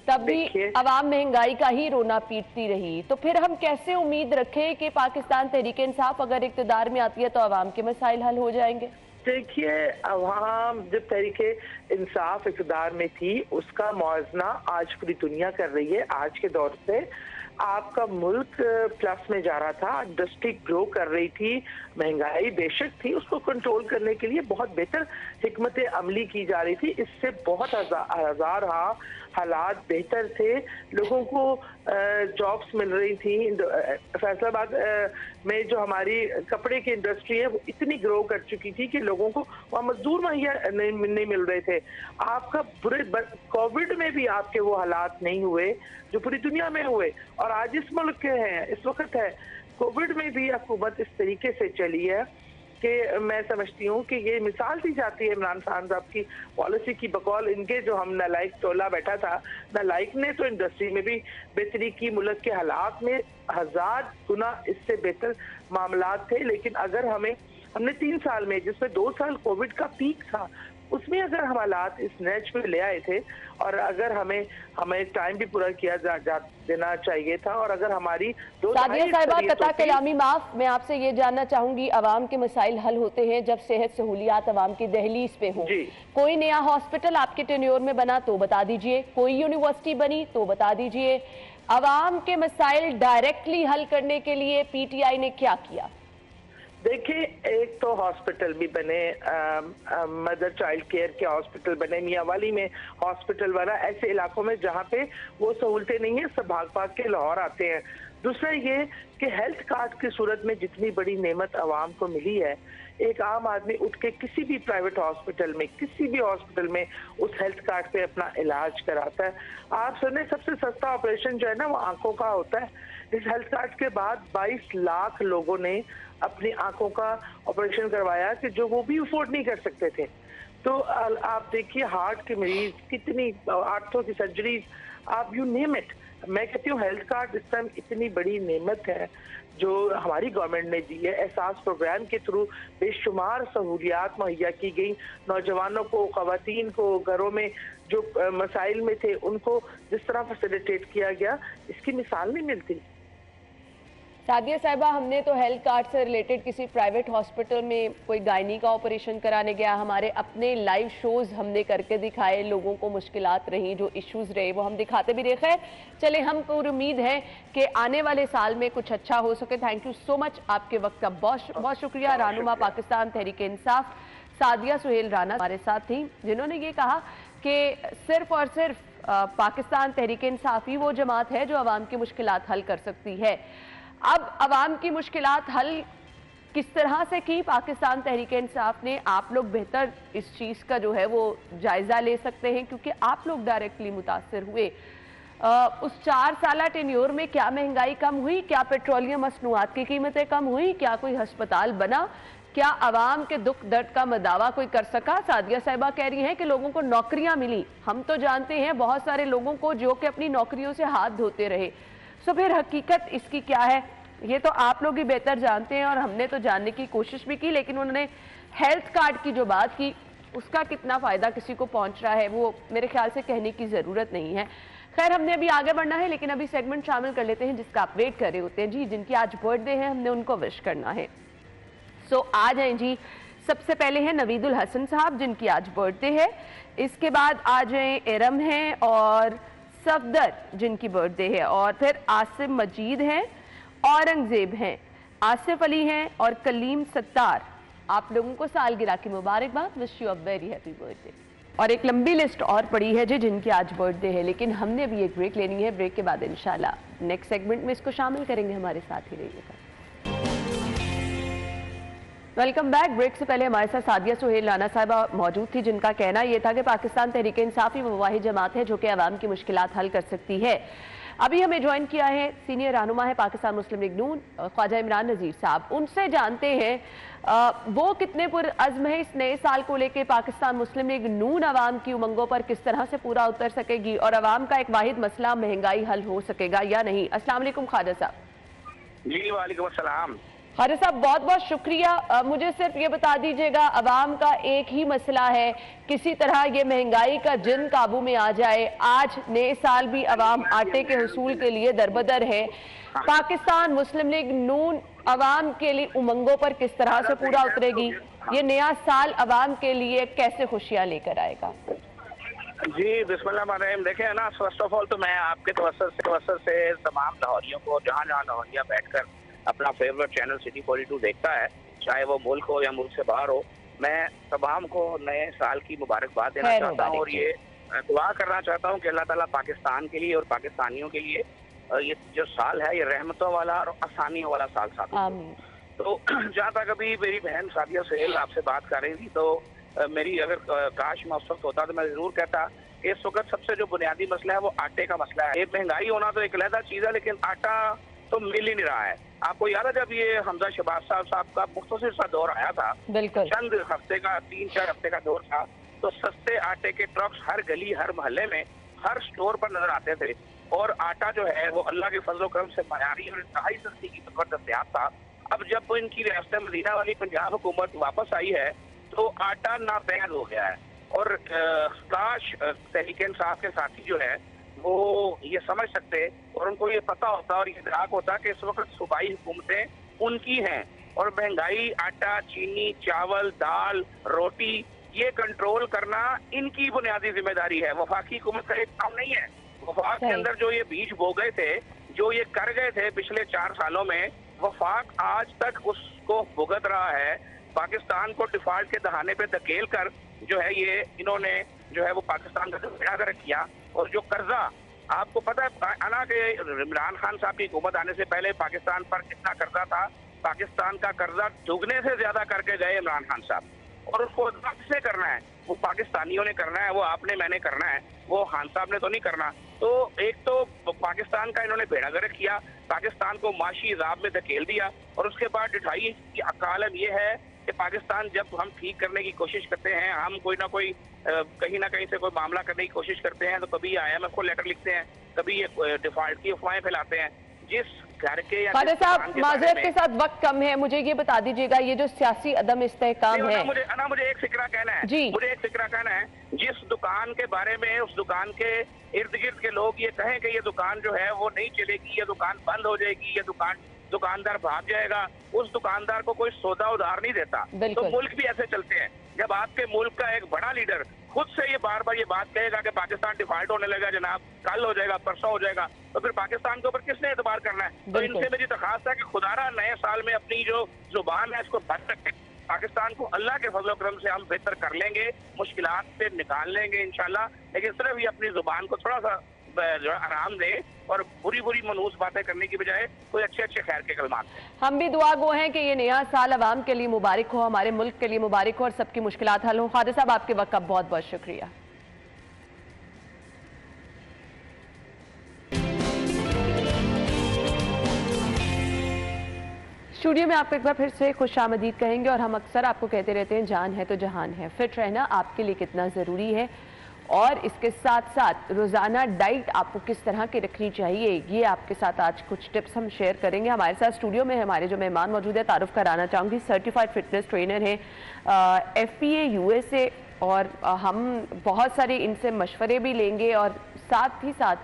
तब भी अवाम महंगाई का ही रोना पीटती रही, तो फिर हम कैसे उम्मीद रखें कि पाकिस्तान तहरीक-ए-इंसाफ अगर इक़्तिदार में आती है तो अवाम के मसाइल हल हो जाएंगे? देखिए, अवाम जब तहरीके इंसाफ इक़्तिदार में थी, उसका मुआवजा आज पूरी दुनिया कर रही है। आज के दौर से आपका मुल्क प्लस में जा रहा था, इंडस्ट्री ग्रो कर रही थी, महंगाई बेशक थी, उसको कंट्रोल करने के लिए बहुत बेहतर हिकमत अमली की जा रही थी। इससे बहुत हजार हालात बेहतर थे, लोगों को जॉब्स मिल रही थी। फैसलाबाद में जो हमारी कपड़े की इंडस्ट्री है वो इतनी ग्रो कर चुकी थी कि लोगों को वहाँ मजदूर मुहैया नहीं मिल रहे थे। आपका बुरे कोविड में भी आपके वो हालात नहीं हुए जो पूरी दुनिया में हुए, और आज इस मुल्क के हैं, इस वक्त है। कोविड में भी हुकूमत इस तरीके से चली है कि मैं समझती हूँ कि ये मिसाल दी जाती है इमरान खान साहब की पॉलिसी की। बकौल इनके जो हम नालायक टोला बैठा था, नालायक ने तो इंडस्ट्री में भी बेहतरी की, मुल्क के हालात में 1000 गुना इससे बेहतर मामलात थे। लेकिन अगर हमने 3 साल में, जिसमें 2 साल कोविड का पीक था, उसमें अगर हम हालात इस नैच पे ले आए थे, और अगर हमें टाइम भी पूरा किया देना चाहिए था, और अगर हमारी सादिया साहिबा, कता कलामी माफ, मैं आपसे ये जानना चाहूंगी, अवाम के मसाइल हल होते हैं जब सेहत सहूलियात अवाम की दहलीज पे हो। कोई नया हॉस्पिटल आपके टेन्योर में बना तो बता दीजिए, कोई यूनिवर्सिटी बनी तो बता दीजिए। अवाम के मसाइल डायरेक्टली हल करने के लिए पीटीआई ने क्या किया? देखिए, एक तो हॉस्पिटल भी बने, मदर चाइल्ड केयर के हॉस्पिटल बने, मियांवाली में हॉस्पिटल बना, ऐसे इलाकों में जहाँ पे वो सहूलतें नहीं है, सब भाग भाग के लाहौर आते हैं। दूसरा ये कि हेल्थ कार्ड की सूरत में जितनी बड़ी नेमत आवाम को मिली है, एक आम आदमी उठ के किसी भी प्राइवेट हॉस्पिटल में, किसी भी हॉस्पिटल में उस हेल्थ कार्ड पे अपना इलाज कराता है। आप सुने, सबसे सस्ता ऑपरेशन जो है ना वो आंखों का होता है। इस हेल्थ कार्ड के बाद 22 लाख लोगों ने अपनी आंखों का ऑपरेशन करवाया कि जो वो भी अफोर्ड नहीं कर सकते थे। तो आप देखिए, हार्ट के मरीज, कितनी आंखों की सर्जरीज, आप यू नेम इट। मैं कहती हूँ हेल्थ कार्ड इस टाइम इतनी बड़ी नेमत है जो हमारी गवर्नमेंट ने दी है। एहसास प्रोग्राम के थ्रू बेशुमार सहूलियात मुहैया की गई, नौजवानों को, खवातीन को, घरों में जो मसाइल में थे उनको जिस तरह फैसिलिटेट किया गया, इसकी मिसाल नहीं मिलती। सादिया साहिबा, हमने तो हेल्थ कार्ड से रिलेटेड किसी प्राइवेट हॉस्पिटल में कोई गायनी का ऑपरेशन कराने गया, हमारे अपने लाइव शोज हमने करके दिखाए, लोगों को मुश्किलात रही, जो इश्यूज रहे वो हम दिखाते भी रहे। खैर चले, हम पूरी उम्मीद है कि आने वाले साल में कुछ अच्छा हो सके। थैंक यू सो मच, आपके वक्त का बहुत शुक्रिया। रहनुमा पाकिस्तान तहरीक-ए-इंसाफ सादिया सुहेल राना हमारे साथ थी, जिन्होंने ये कहा कि सिर्फ और सिर्फ पाकिस्तान तहरीक-ए-इंसाफ ही वो जमात है जो अवाम की मुश्किलात हल कर सकती है। अब अवाम की मुश्किलात हल किस तरह से की पाकिस्तान तहरीक-ए-इंसाफ ने, आप लोग बेहतर इस चीज़ का जो है वो जायज़ा ले सकते हैं, क्योंकि आप लोग डायरेक्टली मुतासर हुए। उस 4 साल टेन्योर में क्या महंगाई कम हुई, क्या पेट्रोलियम मसनूआत की कीमतें कम हुई, क्या कोई हस्पताल बना, क्या अवाम के दुख दर्द का मदावा कोई कर सका? सादिया साहिबा कह रही हैं कि लोगों को नौकरियां मिली। हम तो जानते हैं बहुत सारे लोगों को जो कि अपनी नौकरियों से हाथ धोते रहे। सो फिर हकीकत इसकी क्या है, ये तो आप लोग ही बेहतर जानते हैं, और हमने तो जानने की कोशिश भी की, लेकिन उन्होंने हेल्थ कार्ड की जो बात की उसका कितना फ़ायदा किसी को पहुंच रहा है वो मेरे ख्याल से कहने की ज़रूरत नहीं है। खैर, हमने अभी आगे बढ़ना है, लेकिन अभी सेगमेंट शामिल कर लेते हैं जिसका आप वेट कर रहे होते हैं। जी, जिनकी आज बर्थडे है, हमने उनको विश करना है। सो आ जाएं जी। सबसे पहले हैं नवीदुल हसन साहब, जिनकी आज बर्थडे है। इसके बाद आ जाएं इरम हैं और सफदर, जिनकी बर्थडे है, और फिर आसिम मजीद हैं, औरंगजेब हैं, आसिफ अली हैं और कलीम सत्तार। आप लोगों को सालगिरह की मुबारकबाद, wish you a very happy birthday. और एक लंबी लिस्ट और पड़ी है जी जिनकी आज बर्थडे है, लेकिन हमने अभी एक ब्रेक लेनी है। ब्रेक के बाद इंशाल्लाह नेक्स्ट सेगमेंट में इसको शामिल करेंगे। हमारे साथ ही रहिएगा। Welcome back. ब्रेक से पहले हमारे साथ सादिया सुहेल राना साहिबा मौजूद थी, जिनका कहना यह था कि पाकिस्तान तहरीक-ए-इंसाफ ही वो वाहिद जमात है जो कि अवाम की मुश्किलात हल कर सकती है। अभी हमें ज्वाइन किया है सीनियर रहनुमा है पाकिस्तान मुस्लिम लीग नून ख्वाजा इमरान नज़ीर साहब। उनसे जानते हैं वो कितने पुरअज़्म है इस नए साल को लेकर, पाकिस्तान मुस्लिम लीग नून अवाम की उमंगों पर किस तरह से पूरा उतर सकेगी और अवाम का एक वाहिद मसला महंगाई हल हो सकेगा या नहीं। अस्सलाम वालेकुम ख्वाजा साहब। जी वालेकुम अस्सलाम। ख्वाजा साहब बहुत बहुत शुक्रिया। मुझे सिर्फ ये बता दीजिएगा, अवाम का एक ही मसला है, किसी तरह ये महंगाई का जिन काबू में आ जाए। आज नए साल भी अवाम आटे के हुसूल के लिए दरबदर है। पाकिस्तान मुस्लिम लीग नून अवाम के लिए उमंगों पर किस तरह से पूरा उतरेगी, ये नया साल अवाम के लिए कैसे खुशियां लेकर आएगा। जी बिस्मिल्लाह। देखें ना, फर्स्ट ऑफ ऑल तो मैं आपके तवस्सुस से तमाम लाहौरियों को, जहाँ जहाँ लाहौरिया बैठकर अपना फेवरेट चैनल सिटी 42 देखता है, चाहे वो मुल्क हो या मुल्क से बाहर हो, मैं तमाम को नए साल की मुबारकबाद देना चाहता हूँ और ये दुआ करना चाहता हूँ कि अल्लाह ताला पाकिस्तान के लिए और पाकिस्तानियों के लिए ये जो साल है ये रहमतों वाला और आसानियों वाला साल साबित हो। तो जहाँ तक अभी मेरी बहन सादिया सहेल आपसे बात कर रही थी, तो मेरी अगर काश मैं उस वक्त होता तो मैं जरूर कहता कि इस वक्त सबसे जो बुनियादी मसला है वो आटे का मसला है। महंगाई होना तो एक अलग चीज़ है, लेकिन आटा तो मिल ही नहीं रहा है। आपको याद है जब ये हमजा शहबाज साहब का मुख्तसर सा दौर आया था, चंद हफ्ते का, 3-4 हफ्ते का दौर था, तो सस्ते आटे के ट्रक्स हर गली हर मोहल्ले में हर स्टोर पर नजर आते थे और आटा जो है वो अल्लाह के फजल करम से मयारी और इंतहाई सस्ती की दस्तयाब था। अब जब इनकी रियासत मदीना वाली पंजाब हुकूमत वापस आई है तो आटा नापैद हो गया है और काश तहरीक इंसाफ के साथी जो है वो ये समझ सकते और उनको ये पता होता और ये इदराक होता कि इस वक्त सूबाई हुकूमतें उनकी हैं और महंगाई, आटा, चीनी, चावल, दाल, रोटी ये कंट्रोल करना इनकी बुनियादी जिम्मेदारी है। वफाकी हुकूमत का एक काम नहीं है। वफाक के अंदर जो ये बीज बो गए थे, जो ये कर गए थे पिछले 4 सालों में, वफाक आज तक उसको भुगत रहा है। पाकिस्तान को डिफॉल्ट के दहाने पे धकेल कर जो है ये इन्होंने जो है वो पाकिस्तान का बेड़ा गर्क किया और जो कर्जा आपको पता है अना के इमरान खान साहब की हुकूमत आने से पहले पाकिस्तान पर कितना कर्जा था। पाकिस्तान का कर्जा दुगने से ज्यादा करके गए इमरान खान साहब और उसको किसने करना है? वो पाकिस्तानियों ने करना है, वो आपने मैंने करना है, वो खान साहब ने तो नहीं करना। तो एक तो पाकिस्तान का इन्होंने बेड़ा गर्क किया, पाकिस्तान को माशी अजाब में धकेल दिया और उसके बाद डिठाई की अकालम ये है कि पाकिस्तान जब हम ठीक करने की कोशिश करते हैं, हम कोई ना कोई कहीं ना कहीं से कोई मामला करने की कोशिश करते हैं, तो कभी IMF को लेटर लिखते हैं, कभी ये डिफॉल्ट की अफवाहें फैलाते हैं। जिस घर के या साहब माजरत के साथ वक्त कम है, मुझे ये बता दीजिएगा ये जो सियासी अदम इस्तेहकाम है। मुझे एक फिक्रा कहना है जी, मुझे एक फिक्रा कहना है। जिस दुकान के बारे में उस दुकान के इर्द गिर्द के लोग ये कहें कि ये दुकान जो है वो नहीं चलेगी, ये दुकान बंद हो जाएगी, ये दुकानदार भाग जाएगा, उस दुकानदार को कोई सौदा उधार नहीं देता। तो मुल्क भी ऐसे चलते हैं। जब आपके मुल्क का एक बड़ा लीडर खुद से ये बार बार ये बात कहेगा कि पाकिस्तान डिफॉल्ट होने लगा जनाब, कल हो जाएगा, परसों हो जाएगा, तो फिर पाकिस्तान के ऊपर किसने एतबार करना है? तो इनसे मेरी दरखास्त है कि खुदारा नए साल में अपनी जो जुबान है इसको बंद रखें। पाकिस्तान को अल्लाह के फजल करम से हम बेहतर कर लेंगे, मुश्किलात से निकाल लेंगे इंशाल्लाह, लेकिन सिर्फ ये अपनी जुबान को थोड़ा सा जो आराम दे और बुरी बुरी मनूस बातें करने की बजाय कोई अच्छे अच्छे खैर के कलमात। हम भी दुआ गो हैं कि ये नया साल अवाम के लिए मुबारक हो, हमारे मुल्क के लिए मुबारक हो और सबकी मुश्किलात हल हो। ख्वाजा साहब आपके वक्त का बहुत बहुत शुक्रिया। स्टूडियो में आपको एक बार फिर से खुशामदीद कहेंगे और हम अक्सर आपको कहते रहते हैं जान है तो जहान है। फिट रहना आपके लिए कितना ज़रूरी है और इसके साथ साथ रोज़ाना डाइट आपको किस तरह की रखनी चाहिए, ये आपके साथ आज कुछ टिप्स हम शेयर करेंगे। हमारे साथ स्टूडियो में हमारे जो मेहमान मौजूद है, तारुफ कराना चाहूँगी, सर्टिफाइड फिटनेस ट्रेनर हैं FPA USA और हम बहुत सारे इनसे मशवरे भी लेंगे और साथ ही साथ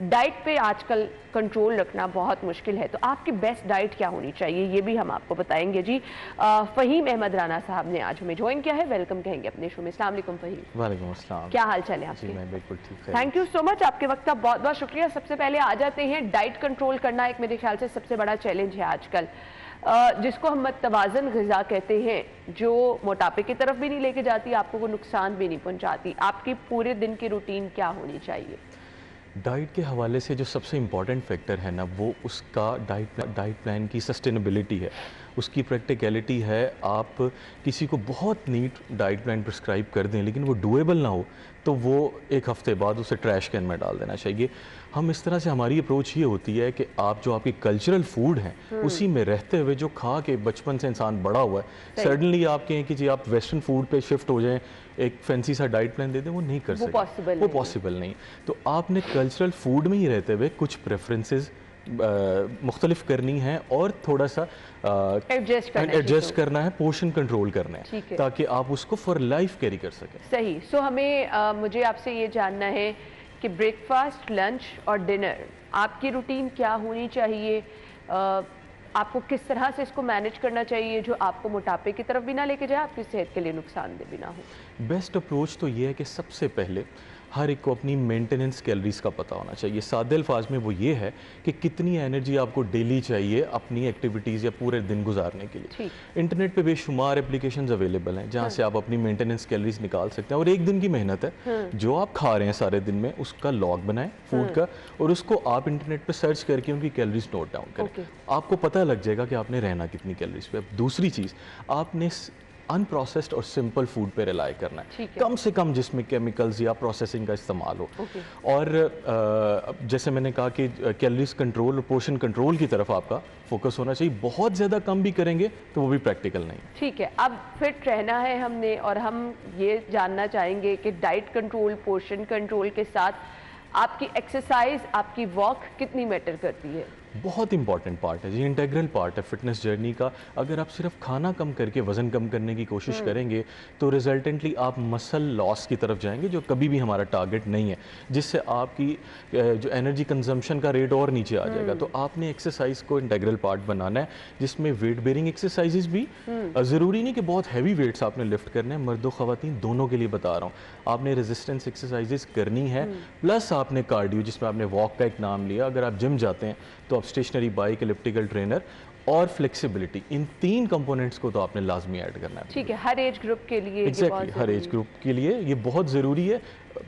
डाइट पे आजकल कंट्रोल रखना बहुत मुश्किल है, तो आपकी बेस्ट डाइट क्या होनी चाहिए ये भी हम आपको बताएंगे। जी फ़हीम अहमद राना साहब ने आज हमें ज्वाइन किया है, वेलकम कहेंगे अपने शो में। अस्सलाम वालेकुम फ़हीम। वालेकुम अस्सलाम। क्या हाल चाल है आपके? जी मैं बिल्कुल ठीक है। थैंक यू सो मच, आपके वक्त का बहुत बहुत शुक्रिया। सबसे पहले आ जाते हैं, डाइट कंट्रोल करना एक मेरे ख्याल से सबसे बड़ा चैलेंज है आजकल, जिसको हम मतवाजन ग़िज़ा कहते हैं, जो मोटापे की तरफ भी नहीं लेके जाती, आपको कोई नुकसान भी नहीं पहुंचाती। आपकी पूरे दिन की रूटीन क्या होनी चाहिए? डाइट के हवाले से जो सबसे इम्पॉर्टेंट फैक्टर है ना, वो उसका डाइट प्लान की सस्टेनेबिलिटी है, उसकी प्रैक्टिकलिटी है। आप किसी को बहुत नीट डाइट प्लान प्रिस्क्राइब कर दें लेकिन वो डुएबल ना हो तो वो एक हफ्ते बाद उसे ट्रैश कैन में डाल देना चाहिए। हम इस तरह से, हमारी अप्रोच ये होती है कि आप जो आपकी कल्चरल फूड हैं उसी में रहते हुए जो खा के बचपन से इंसान बड़ा हुआ है, सडनली आप कहें कि जी आप वेस्टर्न फूड पे शिफ्ट हो जाएं, एक फैंसी सा डाइट प्लान दे दें, वो नहीं कर सकते, वो पॉसिबल नहीं। तो आपने कल्चरल फूड में ही रहते हुए कुछ प्रेफरेंसेस मुख्तलिफ करनी है और थोड़ा सा एडजस्ट करना है, पोर्शन कंट्रोल करना है, ताकि आप उसको फॉर लाइफ कैरी कर सकें। सही। सो हमें मुझे आपसे ये जानना है कि ब्रेकफास्ट, लंच और डिनर आपकी रूटीन क्या होनी चाहिए, आपको किस तरह से इसको मैनेज करना चाहिए जो आपको मोटापे की तरफ भी ना लेके जाए, आपकी सेहत के लिए नुकसानदेह भी ना हो। बेस्ट अप्रोच तो ये है कि सबसे पहले हर एक को अपनी मेंटेनेंस कैलोरीज का पता होना चाहिए। सादे अल्फाज में वो ये है कि कितनी एनर्जी आपको डेली चाहिए अपनी एक्टिविटीज़ या पूरे दिन गुजारने के लिए। इंटरनेट पे बेशुमार एप्लीकेशंस अवेलेबल हैं जहाँ से आप अपनी मेंटेनेंस कैलोरीज निकाल सकते हैं, और एक दिन की मेहनत है जो आप खा रहे हैं सारे दिन में, उसका लॉग बनाएं फूड का, और उसको आप इंटरनेट पर सर्च करके उनकी कैलोरीज नोट डाउन करें। आपको पता लग जाएगा कि आपने रहना कितनी कैलोरीज पे। अब दूसरी चीज़, आपने अनप्रोसेस्ड और सिंपल फूड पे रिलाई करना है, कम से कम जिसमें केमिकल्स या प्रोसेसिंग का इस्तेमाल हो। और जैसे मैंने कहा कि कैलोरीज कंट्रोल और पोर्शन कंट्रोल की तरफ आपका फोकस होना चाहिए। बहुत ज़्यादा कम भी करेंगे तो वो भी प्रैक्टिकल नहीं। ठीक है, अब फिट रहना है हमने, और हम ये जानना चाहेंगे कि डाइट कंट्रोल, पोर्शन कंट्रोल के साथ आपकी एक्सरसाइज, आपकी वॉक कितनी मैटर करती है? बहुत इंपॉर्टेंट पार्ट है जी, इंटेग्रल पार्ट है फिटनेस जर्नी का। अगर आप सिर्फ खाना कम करके वज़न कम करने की कोशिश करेंगे तो रिजल्टेंटली आप मसल लॉस की तरफ जाएंगे, जो कभी भी हमारा टारगेट नहीं है, जिससे आपकी जो एनर्जी कंजम्पशन का रेट और नीचे आ जाएगा। तो आपने एक्सरसाइज को इंटेग्रल पार्ट बनाना है, जिसमें वेट बेरिंग एक्सरसाइजेज भी, ज़रूरी नहीं कि बहुत हैवी वेट्स आपने लिफ्ट करने हैं, मर्दों ख़वातीन दोनों के लिए बता रहा हूँ। आपने रेजिस्टेंस एक्सरसाइजेज करनी है, प्लस आपने कार्डियो, जिसमें आपने वॉक का एक नाम लिया। अगर आप जिम जाते हैं तो आप स्टेशनरी बाइक, इलेप्टिकल ट्रेनर और फ्लेक्सिबिलिटी, इन 3 कंपोनेंट्स को तो आपने लाजमी ऐड करना है। ठीक है, हर एज ग्रुप के लिए एग्जैक्टली हर एज ग्रुप के लिए ये बहुत ज़रूरी है।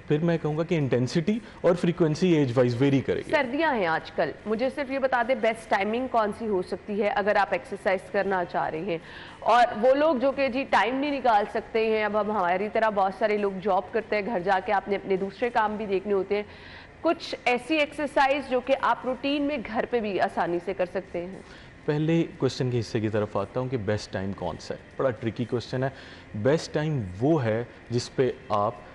फिर मैं कहूँगा कि इंटेंसिटी और फ्रीक्वेंसी एज वाइज वेरी करेगी। सर्दियाँ हैं आजकल, मुझे सिर्फ ये बता दें बेस्ट टाइमिंग कौन सी हो सकती है अगर आप एक्सरसाइज करना चाह रहे हैं, और वो लोग जो कि जी टाइम नहीं निकाल सकते हैं, अब हम हमारी तरह बहुत सारे लोग जॉब करते हैं, घर जाके आपने अपने दूसरे काम भी देखने होते हैं, कुछ ऐसी एक्सरसाइज जो कि आप रूटीन में घर पे भी आसानी से कर सकते हैं? पहले क्वेश्चन के हिस्से की तरफ आता हूँ कि बेस्ट टाइम कौन सा है। बड़ा ट्रिकी क्वेश्चन है। बेस्ट टाइम वो है जिस पे आप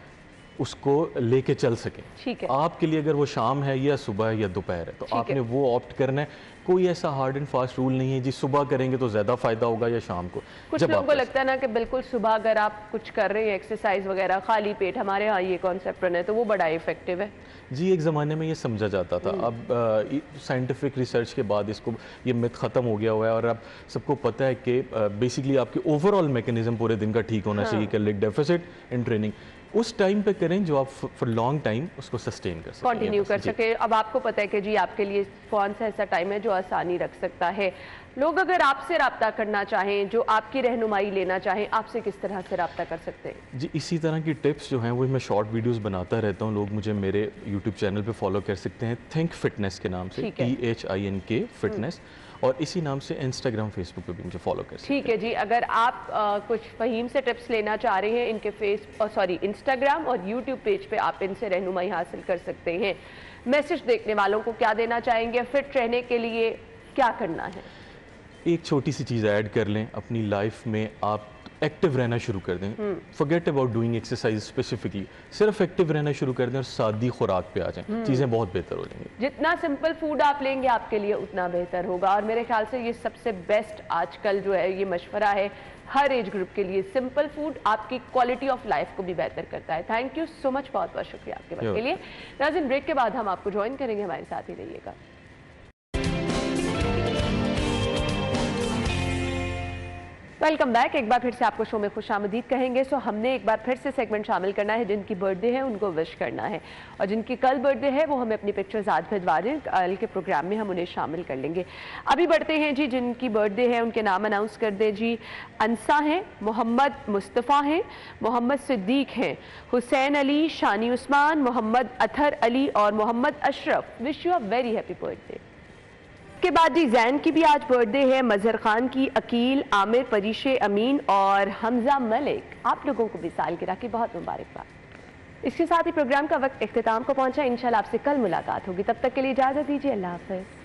उसको लेके चल सकें। ठीक है, आपके लिए अगर वो शाम है या सुबह है या दोपहर है, तो आपने वो ऑप्ट करना है। कोई ऐसा हार्ड एंड फास्ट रूल नहीं है जी सुबह करेंगे तो ज़्यादा फ़ायदा होगा या शाम को। कुछ लोगों को लगता है ना कि बिल्कुल सुबह अगर आप कुछ कर रहे हैं एक्सरसाइज वगैरह खाली पेट, हमारे यहाँ ये कॉन्सेप्ट रन है, तो वो बड़ा इफेक्टिव है। जी, एक ज़माने में ये समझा जाता था, अब साइंटिफिक रिसर्च के बाद इसको ये मिथ ख़त्म हो गया हुआ है, और अब सबको पता है कि बेसिकली आपकी ओवरऑल मैकेनिज्म पूरे दिन का ठीक होना चाहिए। कैलोरिक डेफिसिट इन ट्रेनिंग उस टाइम पे करें जो आप फॉर लॉन्ग टाइम उसको सस्टेन कर सकें, कंटिन्यू कर सके। अब आपको पता है कि जी आपके लिए कौन सा ऐसा टाइम है जो आसानी रख सकता है। लोग अगर आपसे रब्ता करना चाहें, जो आपकी रहनुमाई लेना चाहें, आपसे किस तरह से रब्ता कर सकते हैं? जी, इसी तरह की टिप्स जो हैं वो मैं शॉर्ट वीडियोस बनाता रहता हूँ। लोग मुझे मेरे यूट्यूब चैनल पे फॉलो कर सकते हैं, थिंक फिटनेस के नाम से, THINK फिटनेस, और इसी नाम से इंस्टाग्राम, फेसबुक पे भी मुझे फॉलो कर सकते हैं। ठीक है जी, अगर आप कुछ फ़हीम से टिप्स लेना चाह रहे हैं, इनके इंस्टाग्राम और यूट्यूब पेज पे आप इनसे रहनुमाई हासिल कर सकते हैं। मैसेज देखने वालों को क्या देना चाहेंगे? फिट रहने के लिए क्या करना है? एक छोटी सी चीज़ ऐड कर लें अपनी लाइफ में, आप एक्टिव रहना शुरू कर दें। Forget about doing exercise specifically, सिर्फ एक्टिव रहना शुरू कर दें और सादी खुराक पे आ जाएं, चीज़ें बहुत बेहतर हो जाएंगी। जितना सिंपल फूड आप लेंगे आपके लिए उतना बेहतर होगा, और मेरे ख्याल से ये सबसे बेस्ट आजकल जो है ये मशवरा है हर एज ग्रुप के लिए। सिंपल फूड आपकी क्वालिटी ऑफ लाइफ को भी बेहतर करता है। थैंक यू सो मच, बहुत बहुत शुक्रिया आपके वक्त के लिए। नाज़रीन, ब्रेक के बाद हम आपको ज्वाइन करेंगे, हमारे साथ ही रहिएगा। Welcome back. एक बार फिर से आपको शो में खुशामदीद कहेंगे। सो हमने एक बार फिर से सेगमेंट शामिल करना है, जिनकी बर्थडे है उनको विश करना है, और जिनकी कल बर्थडे है वो हमें अपनी पिक्चर्स आज भिजवा दें, कल के प्रोग्राम में हम उन्हें शामिल कर लेंगे। अभी बढ़ते हैं जी, जिनकी बर्थडे है उनके नाम अनाउंस कर दे जी। अंसा हैं, मोहम्मद मुस्तफ़ा हैं, मोहम्मद सिद्दीक हैं, हुसैन अली, शानी उस्मान, मोहम्मद अतहर अली और Mohammad Ashraf. Wish you a very happy birthday. के बाद जी जैन की भी आज बर्थडे है, मजहर खान की, अकील, आमिर, परीशे अमीन और हमजा मलिक। आप लोगों को भी सालगिरह की बहुत मुबारकबाद। इसके साथ ही प्रोग्राम का वक्त इख्तिताम को पहुंचा। इंशाल्लाह आपसे कल मुलाकात होगी, तब तक के लिए इजाजत दीजिए। अल्लाह हाफ़िज़।